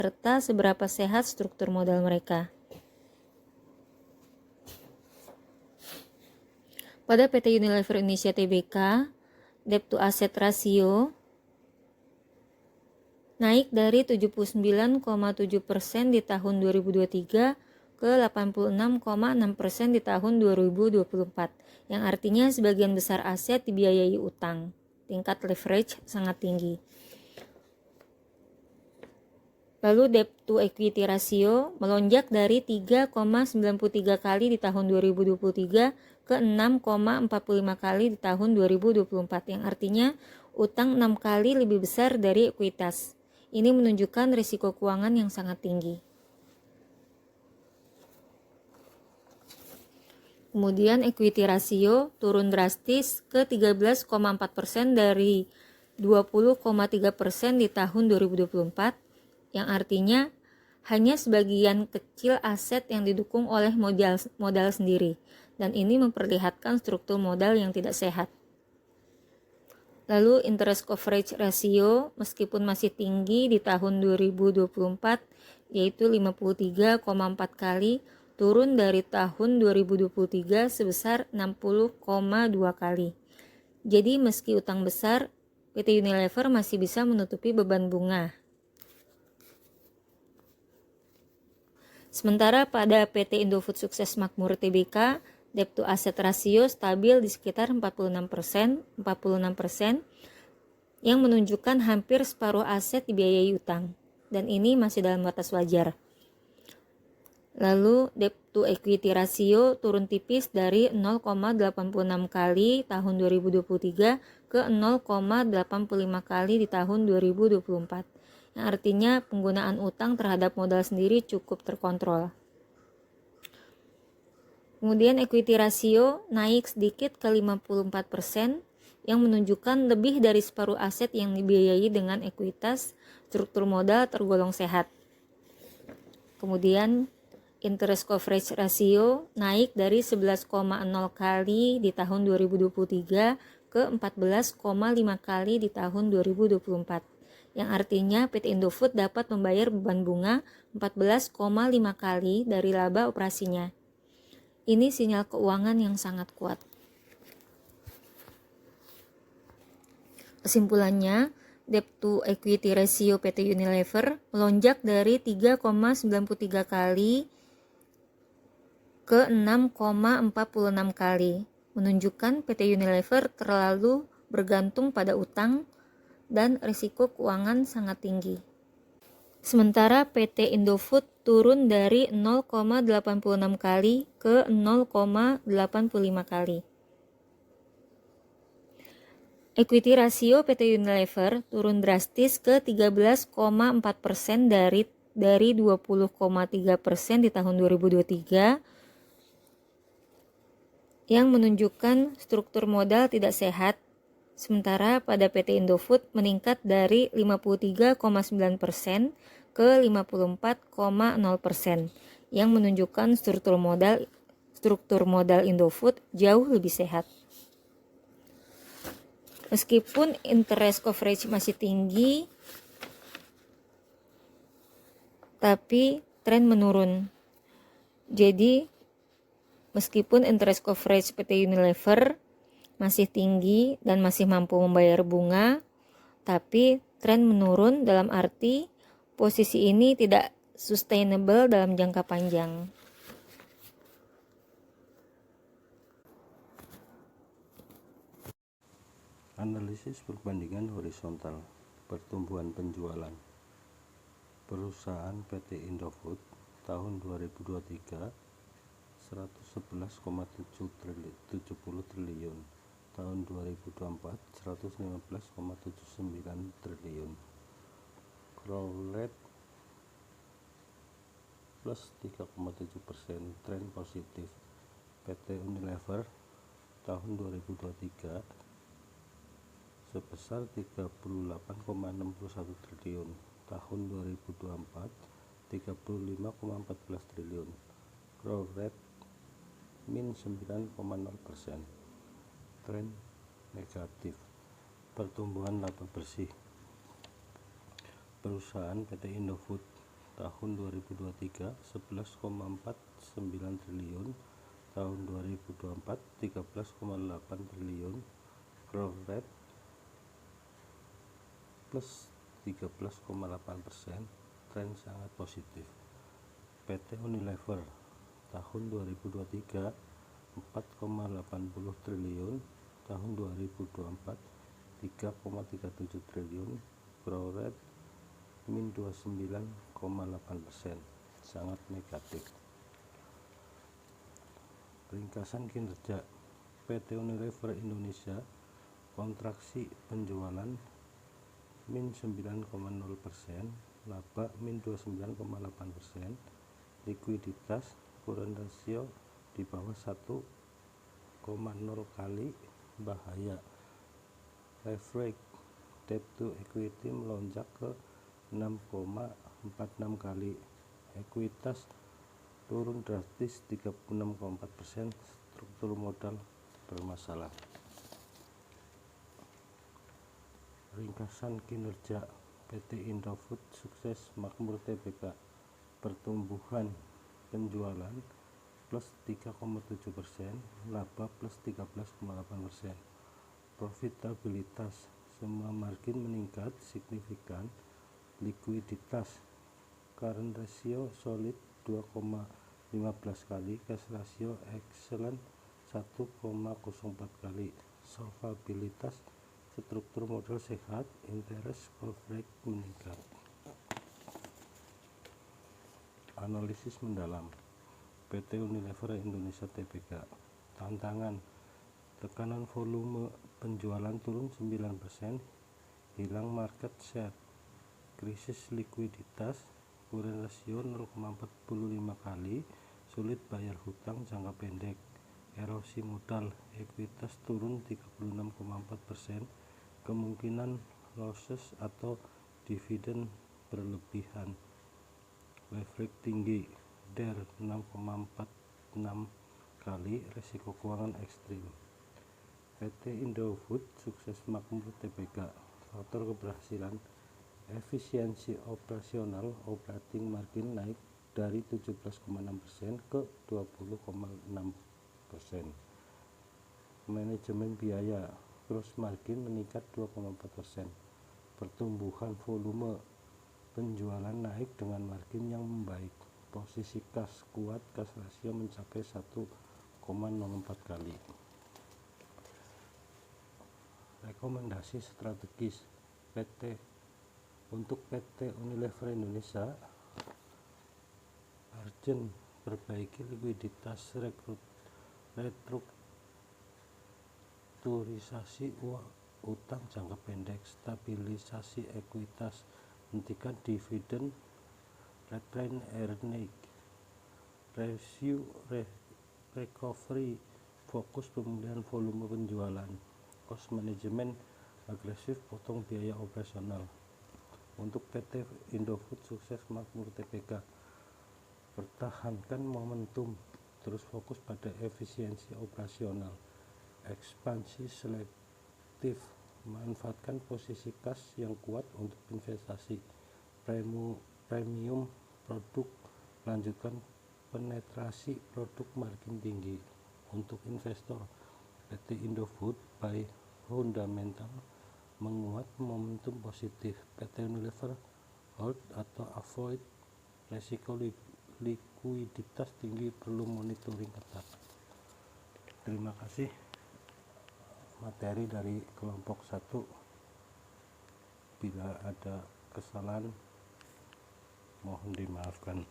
serta seberapa sehat struktur modal mereka. Pada PT Unilever Indonesia Tbk, debt to asset ratio naik dari 79,7% di tahun 2023 ke 86,6% di tahun 2024, yang artinya sebagian besar aset dibiayai utang. Tingkat leverage sangat tinggi. Lalu debt to equity ratio melonjak dari 3,93 kali di tahun 2023 ke 6,45 kali di tahun 2024, yang artinya utang 6 kali lebih besar dari ekuitas. Ini menunjukkan risiko keuangan yang sangat tinggi. Kemudian equity ratio turun drastis ke 13,4% dari 20,3% di tahun 2024, yang artinya hanya sebagian kecil aset yang didukung oleh modal sendiri, dan ini memperlihatkan struktur modal yang tidak sehat. Lalu interest coverage ratio meskipun masih tinggi di tahun 2024 yaitu 53,4 kali, turun dari tahun 2023 sebesar 60,2 kali. Jadi meski utang besar, PT Unilever masih bisa menutupi beban bunga. Sementara pada PT Indofood Sukses Makmur Tbk, debt to asset ratio stabil di sekitar 46%, yang menunjukkan hampir separuh aset dibiayai utang, dan ini masih dalam batas wajar. Lalu debt to equity ratio turun tipis dari 0,86 kali tahun 2023 ke 0,85 kali di tahun 2024. Yang artinya penggunaan utang terhadap modal sendiri cukup terkontrol. Kemudian equity ratio naik sedikit ke 54%, yang menunjukkan lebih dari separuh aset yang dibiayai dengan ekuitas. Struktur modal tergolong sehat. Kemudian interest coverage ratio naik dari 11,0 kali di tahun 2023 ke 14,5 kali di tahun 2024. Yang artinya PT Indofood dapat membayar beban bunga 14,5 kali dari laba operasinya. Ini sinyal keuangan yang sangat kuat. Kesimpulannya, debt to equity ratio PT Unilever melonjak dari 3,93 kali ke 6,46 kali, menunjukkan PT Unilever terlalu bergantung pada utang dan risiko keuangan sangat tinggi. Sementara PT Indofood turun dari 0,86 kali ke 0,85 kali. Equity rasio PT Unilever turun drastis ke 13,4% dari 20,3% di tahun 2023, yang menunjukkan struktur modal tidak sehat. Sementara pada PT Indofood meningkat dari 53,9% ke 54,0%, yang menunjukkan struktur modal Indofood jauh lebih sehat. Meskipun interest coverage masih tinggi, tapi tren menurun. Jadi, meskipun interest coverage PT Unilever masih tinggi dan masih mampu membayar bunga, tapi tren menurun dalam arti posisi ini tidak sustainable dalam jangka panjang. Analisis perbandingan horizontal pertumbuhan penjualan perusahaan PT Indofood tahun 2023 111,70 triliun, tahun 2024 115,79 triliun, growth rate plus 3,7%, tren positif. PT Unilever tahun 2023 sebesar 38,61 triliun, tahun 2024 35,14 triliun, growth rate min 9,0%, tren negatif. Pertumbuhan laba bersih perusahaan PT Indofood tahun 2023 11,49 triliun, tahun 2024 13,8 triliun, growth rate plus 13,8%, tren sangat positif. PT Unilever tahun 2023 4,80 triliun, tahun 2024 3,37 triliun, growth rate min 29,8%, sangat negatif. Ringkasan kinerja PT Unilever Indonesia, kontraksi penjualan min 9,0%, laba min 29,8%, likuiditas current ratio di bawah 1,0 kali, bahaya. Leverage debt to equity melonjak ke 6,46 kali, ekuitas turun drastis 36,4%, struktur modal bermasalah. Ringkasan kinerja PT Indofood Sukses Makmur Tbk, pertumbuhan penjualan plus 3,7%, laba plus 13,8%, profitabilitas semua margin meningkat signifikan, likuiditas current ratio solid 2,15 kali, cash ratio excellent 1,04 kali, solvabilitas struktur modal sehat, interest coverage meningkat. Analisis mendalam PT Unilever Indonesia Tbk, tantangan tekanan volume penjualan turun 9%, hilang market share, krisis likuiditas, current ratio 0,45 kali, sulit bayar hutang jangka pendek, erosi modal, ekuitas turun 36,4%, kemungkinan losses atau dividen berlebihan, leverage tinggi, DER 6,46 kali, resiko keuangan ekstrim. PT Indofood Sukses Makmur Tbk, faktor keberhasilan, efisiensi operasional, operating margin naik dari 17,6% ke 20,6%, manajemen biaya, gross margin meningkat 2,4%, pertumbuhan volume penjualan naik dengan margin yang membaik, posisi kas kuat, cash ratio mencapai 1,04 kali. Rekomendasi strategis PT untuk PT Unilever Indonesia, urgent perbaiki likuiditas, restrukturisasi utang jangka pendek, stabilisasi ekuitas, hentikan dividen, retain earnings, review recovery, fokus pemulihan volume penjualan, cost management, agresif potong biaya operasional. Untuk PT Indofood Sukses Makmur Tbk, pertahankan momentum, terus fokus pada efisiensi operasional, ekspansi selektif, manfaatkan posisi kas yang kuat untuk investasi, premium produk, lanjutkan penetrasi produk margin tinggi. Untuk investor, PT Indofood by fundamental menguat, momentum positif, PT Unilever hold atau avoid, resiko likuiditas tinggi, perlu monitoring ketat. Terima kasih. Materi dari kelompok 1, bila ada kesalahan mohon dimaafkan.